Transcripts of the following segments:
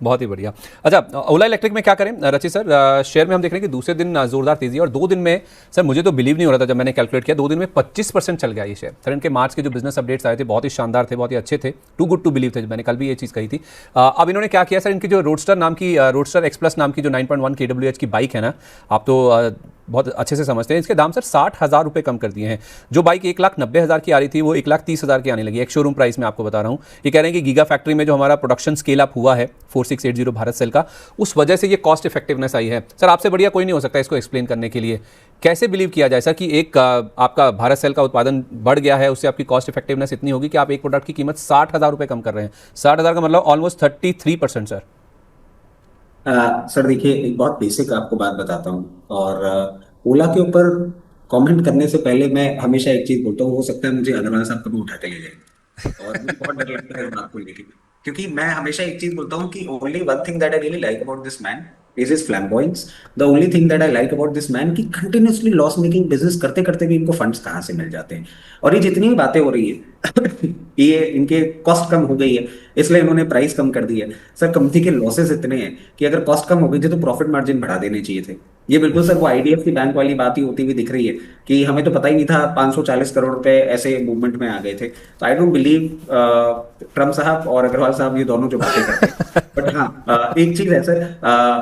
बहुत ही बढ़िया। अच्छा, ओला इलेक्ट्रिक में क्या करें रचित सर? शेयर में हम देख रहे हैं कि दूसरे दिन जोरदार तेजी है और 2 दिन में सर मुझे तो बिलीव नहीं हो रहा था जब मैंने कैलकुलेट किया, 2 दिन में 25% चल गया ये शेयर। सर इनके मार्च के जो बिजनेस अपडेट्स आए थे बहुत ही शानदार थे, बहुत ही अच्छे थे, टू गुड टू बिलीव थे, मैंने कल भी ये चीज़ कही थी। अब इन्होंने क्या किया सर, इनकी जो रोडस्टर एक्स प्लस नाम की जो 9.1 kWh की बाइक है ना, आप तो बहुत अच्छे से समझते हैं, इसके दाम सर 60,000 रुपये कम कर दिए हैं। जो बाइक 1,90,000 की आ रही थी वो 1,30,000 की आने लगी, एक शोरूम प्राइस में आपको बता रहा हूँ। ये कह रहे हैं कि गीगा फैक्ट्री में जो हमारा प्रोडक्शन स्केल अप हुआ है 4680 भारत सेल का, उस वजह से ये कॉस्ट इफेक्टिवनेस आई है। सर आपसे बढ़िया कोई नहीं हो सकता इसको एक्सप्लेन करने के लिए। कैसे बिलीव किया जाए सर कि एक आपका भारत सेल का उत्पादन बढ़ गया है, उससे आपकी कॉस्ट इफेक्टिवनेस इतनी होगी कि आप एक प्रोडक्ट की कीमत 60,000 रुपये कम कर रहे हैं? 60,000 का मतलब ऑलमोस्ट 33% सर। सर देखिए, एक बहुत बेसिक आपको बात बताता हूँ। और ओला के ऊपर कमेंट करने से पहले मैं हमेशा एक चीज बोलता हूँ, हो सकता है मुझे अग्रवाल साहब कभी उठा के ले जाए। और मुझे बहुत डर लगता है इस बात को लेके, क्योंकि मैं हमेशा एक चीज बोलता हूँ कि only one thing that I really like about this man is his flamboyance. The only thing that I like about this man कि कंटिन्यूअसली लॉस मेकिंग बिजनेस करते करते भी इनको फंड्स कहाँ से मिल जाते हैं। और ये जितनी भी बातें हो रही है ये इनके कॉस्ट कम हो गई है इसलिए इन्होंने प्राइस कम कर दी है। सर कंपनी के लॉसेस इतने हैं कि अगर कॉस्ट कम हो गई थी तो प्रॉफिट मार्जिन बढ़ा देने चाहिए थे। ये बिल्कुल सर वो आईडीएफसी बैंक वाली बात ही होती हुई दिख रही है कि हमें तो पता ही नहीं था 540 करोड़ रुपए ऐसे मूवमेंट में आ गए थे। तो आई डोंट बिलीव ट्रम्प साहब और अग्रवाल साहब ये दोनों जो बातें करते हैं। बट हाँ, एक चीज है सर,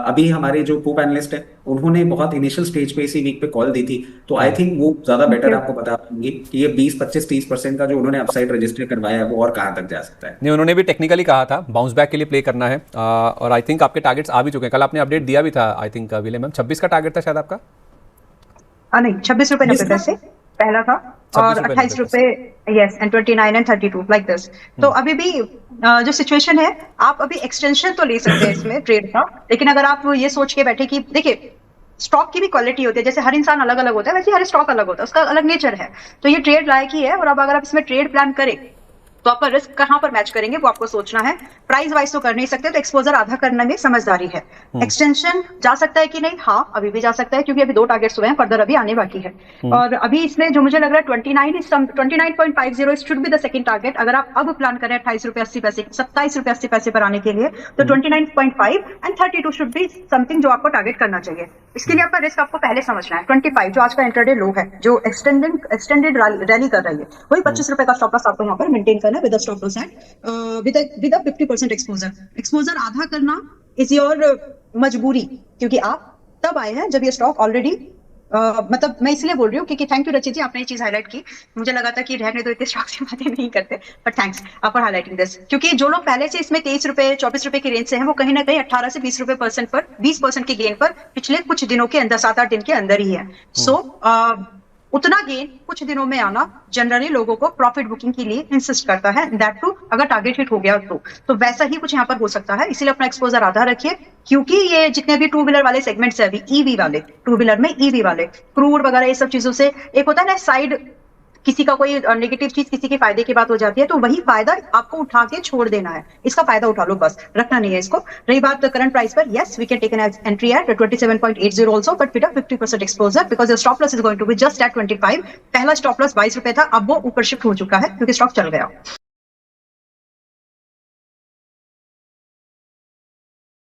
अभी हमारे जो को पैनलिस्ट है उन्होंने बहुत इनिशियल स्टेज पे इसी वीक पे कॉल दी थी। तो आई थिंक वो ज्यादा थैंक बेटर यू। आपको बता पाएंगे कि ये 20 25 30% का जो उन्होंने अपसाइड रजिस्टर करवाया है वो और कहाँ तक जा सकता है। नहीं, उन्होंने भी टेक्निकली कहा था बाउंस बैक के लिए प्ले करना है, और आई थिंक आपके टारगेट्स आ भी चुके हैं। कल आपने अपडेट दिया भी था आई थिंक विले मैम, 26 का टारगेट था शायद आपका। नहीं, 26 रुपए 90 पैसे पहला था। और 28 रुपए, yes, and 29 and 32 like this. तो अभी भी जो सिचुएशन है, आप अभी एक्सटेंशन तो ले सकते हैं इसमें ट्रेड का। लेकिन अगर आप ये सोच के बैठे कि देखिए स्टॉक की भी क्वालिटी होती है, जैसे हर इंसान अलग अलग होता है वैसे हर स्टॉक अलग होता है, उसका अलग नेचर है। तो ये ट्रेड लायक ही है। और अब अगर आप इसमें ट्रेड प्लान करें तो आपका रिस्क कहां पर मैच करेंगे वो आपको सोचना है। प्राइस वाइज तो कर नहीं सकते, तो एक्सपोजर आधा करने में समझदारी है। एक्सटेंशन जा सकता है कि नहीं? हाँ, अभी भी जा सकता है, क्योंकि अभी 2 टारगेट्स हुए हैं, फर्दर अभी आने बाकी है। और अभी इसमें जो मुझे लग रहा है 29.50 should be the second target. अगर आप अब प्लान करें 28 रुपए 80 पैसे, 27 रुपए 80 पैसे पर आने के लिए, तो 29.5 एंड 32 शुड बी समथिंग जो आपको टारगेट करना चाहिए। इसके लिए आपका रिस्क आपको पहले समझना है। 25 जो आज का इंटरडे लो है, जो एक्सटेंडेड रैली कर रही है, वही 25 रुपए का स्टॉप लॉस आपको यहाँ पर मेंटेन करना है with stop loss at with 50% exposure आधा करना इज योर मजबूरी, क्योंकि आप तब आए हैं जब ये स्टॉक ऑलरेडी मतलब मैं इसलिए बोल रही हूँ क्योंकि थैंक यू रचित जी, आपने ये चीज हाईलाइट की। मुझे लगा था कि रहने दो, इतने स्टॉक से बातें नहीं करते, but thanks for highlighting this. क्योंकि जो लोग पहले से इसमें 23 रुपए 24 रुपए की रेंज से हैं, वो कहीं ना कहीं 18 से 20 रुपए परसेंट पर 20% के गेन पर पिछले कुछ दिनों के अंदर, 7-8 दिन के अंदर ही है। सो उतना गेन कुछ दिनों में आना जनरली लोगों को प्रॉफिट बुकिंग के लिए इंसिस्ट करता है, दैट टू अगर टारगेट हिट हो गया तो वैसा ही कुछ यहाँ पर हो सकता है। इसीलिए अपना एक्सपोजर आधा रखिए, क्योंकि ये जितने भी टू व्हीलर वाले सेगमेंट्स है, अभी ईवी वाले, टू व्हीलर में ईवी वाले, क्रूड वगैरह ये सब चीजों से एक होता है ना साइड, किसी का कोई नेगेटिव चीज किसी के फायदे की बात हो जाती है, तो वही फायदा आपको उठा के छोड़ देना है। इसका फायदा उठा लो, बस रखना नहीं है इसको। रही बात करंट प्राइस पर, yes we can take an entry at 27.80 also, but with 50% exposure, because your stop loss is going to be just at 25। पहला स्टॉप लॉस 22 रुपए था, अब वो ऊपर शिफ्ट हो चुका है क्योंकि स्टॉक चल गया।